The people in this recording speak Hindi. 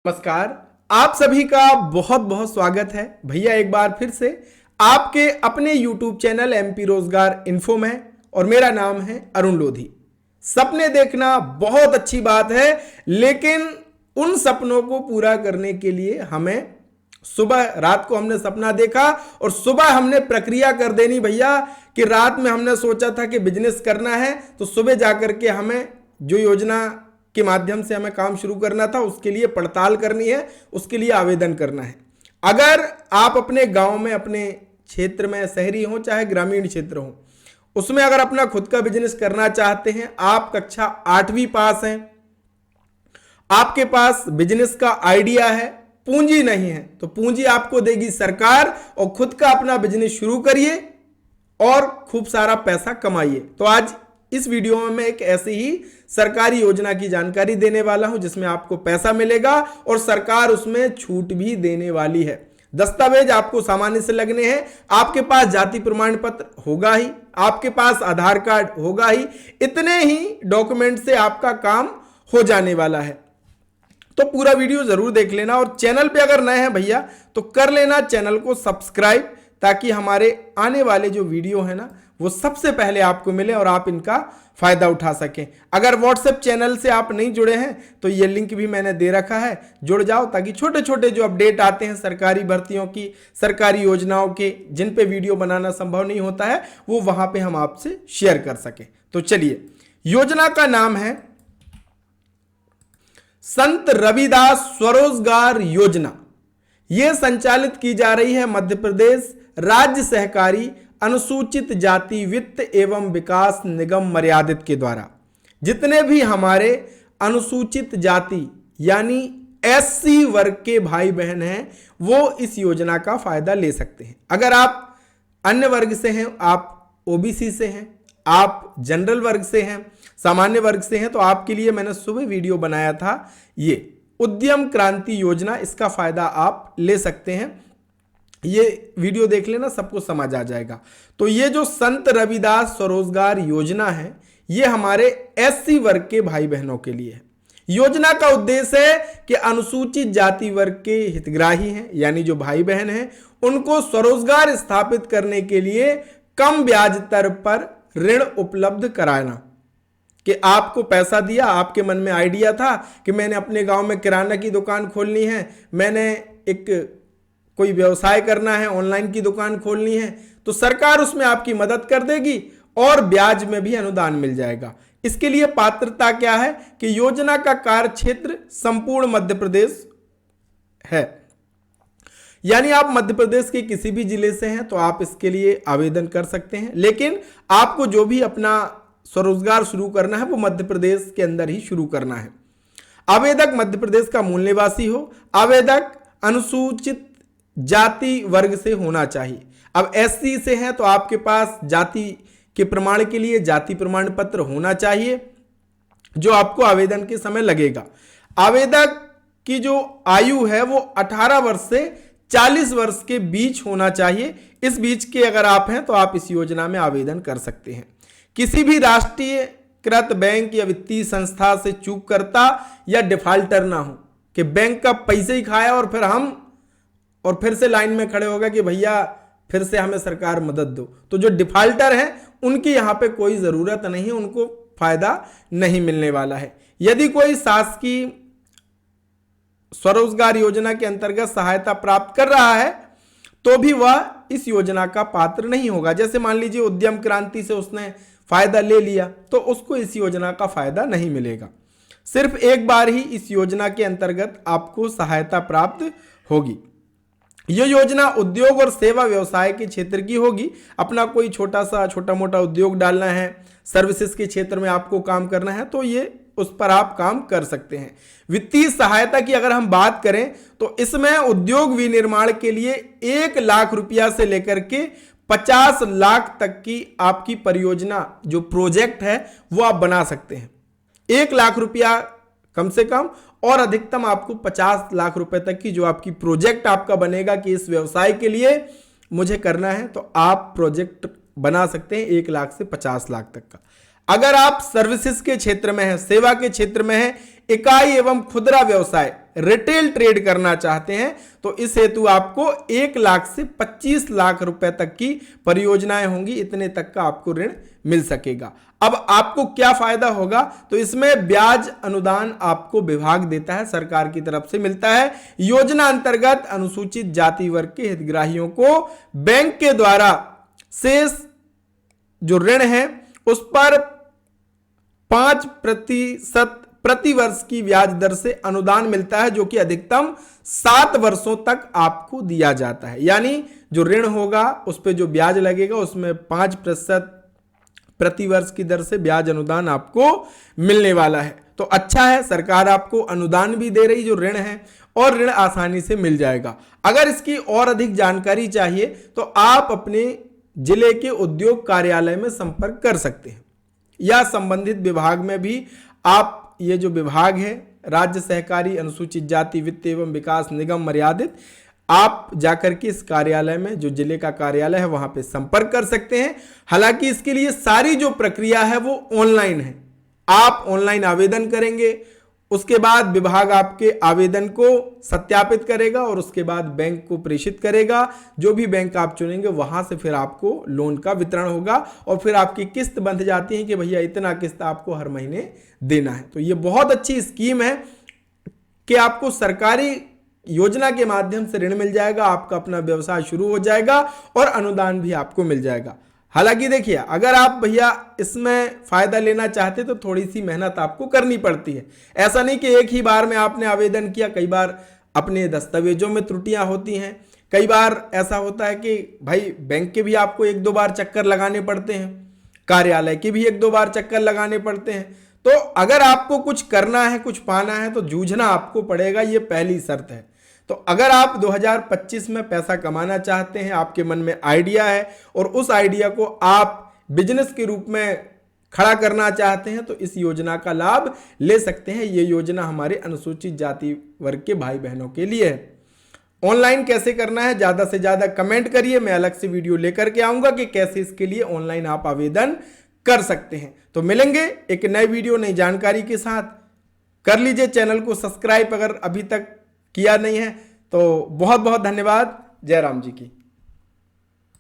नमस्कार। आप सभी का बहुत बहुत स्वागत है भैया एक बार फिर से आपके अपने YouTube चैनल एमपी रोजगार इन्फो में। और मेरा नाम है अरुण लोधी। सपने देखना बहुत अच्छी बात है, लेकिन उन सपनों को पूरा करने के लिए हमें रात को हमने सपना देखा और सुबह हमने प्रक्रिया कर देनी भैया कि रात में हमने सोचा था कि बिजनेस करना है, तो सुबह जाकर के हमें जो योजना के माध्यम से हमें काम शुरू करना था उसके लिए पड़ताल करनी है, उसके लिए आवेदन करना है। अगर आप अपने गांव में, अपने क्षेत्र में, शहरी हो चाहे ग्रामीण क्षेत्र हो, उसमें अगर अपना खुद का बिजनेस करना चाहते हैं, आप कक्षा 8वीं पास हैं, आपके पास बिजनेस का आइडिया है, पूंजी नहीं है, तो पूंजी आपको देगी सरकार और खुद का अपना बिजनेस शुरू करिए और खूब सारा पैसा कमाइए। तो आज इस वीडियो में मैं एक ऐसी ही सरकारी योजना की जानकारी देने वाला हूं जिसमें आपको पैसा मिलेगा और सरकार उसमें छूट भी देने वाली है। दस्तावेज आपको सामान्य से लगने हैं। आपके पास जाति प्रमाण पत्र होगा ही, आपके पास आधार कार्ड होगा ही, इतने ही डॉक्यूमेंट से आपका काम हो जाने वाला है। तो पूरा वीडियो जरूर देख लेना और चैनल पे अगर नए हैं भैया तो कर लेना चैनल को सब्सक्राइब, ताकि हमारे आने वाले जो वीडियो है ना वो सबसे पहले आपको मिले और आप इनका फायदा उठा सकें। अगर व्हाट्सएप चैनल से आप नहीं जुड़े हैं तो ये लिंक भी मैंने दे रखा है, जुड़ जाओ ताकि छोटे छोटे जो अपडेट आते हैं सरकारी भर्तियों की, सरकारी योजनाओं के, जिन पे वीडियो बनाना संभव नहीं होता है, वो वहां पे हम आपसे शेयर कर सकें। तो चलिए, योजना का नाम है संत रविदास स्वरोजगार योजना। यह संचालित की जा रही है मध्य प्रदेश राज्य सहकारी अनुसूचित जाति वित्त एवं विकास निगम मर्यादित के द्वारा। जितने भी हमारे अनुसूचित जाति यानी एससी वर्ग के भाई बहन हैं वो इस योजना का फायदा ले सकते हैं। अगर आप अन्य वर्ग से हैं, आप ओबीसी से हैं, आप जनरल वर्ग से हैं, सामान्य वर्ग से हैं, तो आपके लिए मैंने सुबह वीडियो बनाया था, ये उद्यम क्रांति योजना, इसका फायदा आप ले सकते हैं। ये वीडियो देख लेना, सबको समझ आ जाएगा। तो ये जो संत रविदास स्वरोजगार योजना है ये हमारे एससी वर्ग के भाई बहनों के लिए है। योजना का उद्देश्य है कि अनुसूचित जाति वर्ग के हितग्राही हैं यानी जो भाई बहन हैं उनको स्वरोजगार स्थापित करने के लिए कम ब्याज दर पर ऋण उपलब्ध कराना। कि आपको पैसा दिया, आपके मन में आइडिया था कि मैंने अपने गांव में किराना की दुकान खोलनी है, मैंने एक कोई व्यवसाय करना है, ऑनलाइन की दुकान खोलनी है, तो सरकार उसमें आपकी मदद कर देगी और ब्याज में भी अनुदान मिल जाएगा। इसके लिए पात्रता क्या है कि योजना का कार्य क्षेत्र संपूर्ण मध्य प्रदेश है, यानी आप मध्य प्रदेश के किसी भी जिले से हैं तो आप इसके लिए आवेदन कर सकते हैं। लेकिन आपको जो भी अपना स्वरोजगार शुरू करना है वो मध्य प्रदेश के अंदर ही शुरू करना है। आवेदक मध्य प्रदेश का मूल निवासी हो, आवेदक अनुसूचित जाति वर्ग से होना चाहिए। अब एससी से हैं तो आपके पास जाति के प्रमाण के लिए जाति प्रमाण पत्र होना चाहिए जो आपको आवेदन के समय लगेगा। आवेदक की जो आयु है वो 18 वर्ष से 40 वर्ष के बीच होना चाहिए। इस बीच के अगर आप हैं तो आप इस योजना में आवेदन कर सकते हैं। किसी भी राष्ट्रीयकृत बैंक या वित्तीय संस्था से चूक करता या डिफाल्टर ना हो कि बैंक का पैसे ही खाया और फिर से लाइन में खड़े होगा कि भैया फिर से हमें सरकार मदद दो। तो जो डिफाल्टर हैं उनकी यहां पे कोई जरूरत नहीं है, उनको फायदा नहीं मिलने वाला है। यदि कोई शासकीय स्वरोजगार योजना के अंतर्गत सहायता प्राप्त कर रहा है तो भी वह इस योजना का पात्र नहीं होगा। जैसे मान लीजिए उद्यम क्रांति से उसने फायदा ले लिया तो उसको इस योजना का फायदा नहीं मिलेगा। सिर्फ एक बार ही इस योजना के अंतर्गत आपको सहायता प्राप्त होगी। यह योजना उद्योग और सेवा व्यवसाय के क्षेत्र की होगी। अपना कोई छोटा मोटा उद्योग डालना है, सर्विसेज के क्षेत्र में आपको काम करना है तो ये उस पर आप काम कर सकते हैं। वित्तीय सहायता की अगर हम बात करें तो इसमें उद्योग विनिर्माण के लिए 1 लाख रुपया से लेकर के 50 लाख तक की आपकी परियोजना जो प्रोजेक्ट है वो आप बना सकते हैं। 1 लाख रुपया कम से कम और अधिकतम आपको 50 लाख रुपए तक की जो आपकी प्रोजेक्ट आपका बनेगा कि इस व्यवसाय के लिए मुझे करना है तो आप प्रोजेक्ट बना सकते हैं 1 लाख से 50 लाख तक का। अगर आप सर्विसेज के क्षेत्र में हैं, सेवा के क्षेत्र में हैं, इकाई एवं खुदरा व्यवसाय रिटेल ट्रेड करना चाहते हैं तो इस हेतु आपको 1 लाख से 25 लाख रुपए तक की परियोजनाएं होंगी, इतने तक का आपको ऋण मिल सकेगा। अब आपको क्या फायदा होगा, तो इसमें ब्याज अनुदान आपको विभाग देता है, सरकार की तरफ से मिलता है। योजना अंतर्गत अनुसूचित जाति वर्ग के हितग्राहियों को बैंक के द्वारा शेष जो ऋण है उस पर 5% प्रति वर्ष की ब्याज दर से अनुदान मिलता है, जो कि अधिकतम 7 वर्षों तक आपको दिया जाता है। यानी जो ऋण होगा उस पर जो ब्याज लगेगा उसमें 5% प्रति वर्ष की दर से ब्याज अनुदान आपको मिलने वाला है। तो अच्छा है, सरकार आपको अनुदान भी दे रही जो ऋण है, और ऋण आसानी से मिल जाएगा। अगर इसकी और अधिक जानकारी चाहिए तो आप अपने जिले के उद्योग कार्यालय में संपर्क कर सकते हैं, या संबंधित विभाग में भी आप, ये जो विभाग है राज्य सहकारी अनुसूचित जाति वित्त एवं विकास निगम मर्यादित, आप जाकर के इस कार्यालय में, जो जिले का कार्यालय है, वहां पे संपर्क कर सकते हैं। हालांकि इसके लिए सारी जो प्रक्रिया है वो ऑनलाइन है। आप ऑनलाइन आवेदन करेंगे, उसके बाद विभाग आपके आवेदन को सत्यापित करेगा और उसके बाद बैंक को प्रेषित करेगा। जो भी बैंक आप चुनेंगे वहां से फिर आपको लोन का वितरण होगा, और फिर आपकी किस्त बंध जाती है कि भैया इतना किस्त आपको हर महीने देना है। तो ये बहुत अच्छी स्कीम है कि आपको सरकारी योजना के माध्यम से ऋण मिल जाएगा, आपका अपना व्यवसाय शुरू हो जाएगा और अनुदान भी आपको मिल जाएगा। हालांकि देखिए, अगर आप भैया इसमें फायदा लेना चाहते तो थोड़ी सी मेहनत आपको करनी पड़ती है। ऐसा नहीं कि एक ही बार में आपने आवेदन किया, कई बार अपने दस्तावेजों में त्रुटियां होती हैं, कई बार ऐसा होता है कि भाई बैंक के भी आपको 1-2 बार चक्कर लगाने पड़ते हैं, कार्यालय के भी 1-2 बार चक्कर लगाने पड़ते हैं। तो अगर आपको कुछ करना है, कुछ पाना है तो जूझना आपको पड़ेगा, ये पहली शर्त है। तो अगर आप 2025 में पैसा कमाना चाहते हैं, आपके मन में आइडिया है और उस आइडिया को आप बिजनेस के रूप में खड़ा करना चाहते हैं, तो इस योजना का लाभ ले सकते हैं। ये योजना हमारे अनुसूचित जाति वर्ग के भाई बहनों के लिए है। ऑनलाइन कैसे करना है, ज्यादा से ज्यादा कमेंट करिए, मैं अलग से वीडियो लेकर के आऊंगा कि कैसे इसके लिए ऑनलाइन आप आवेदन कर सकते हैं। तो मिलेंगे एक नए वीडियो, नई जानकारी के साथ। कर लीजिए चैनल को सब्सक्राइब अगर अभी तक किया नहीं है तो। बहुत बहुत धन्यवाद। जय राम जी की।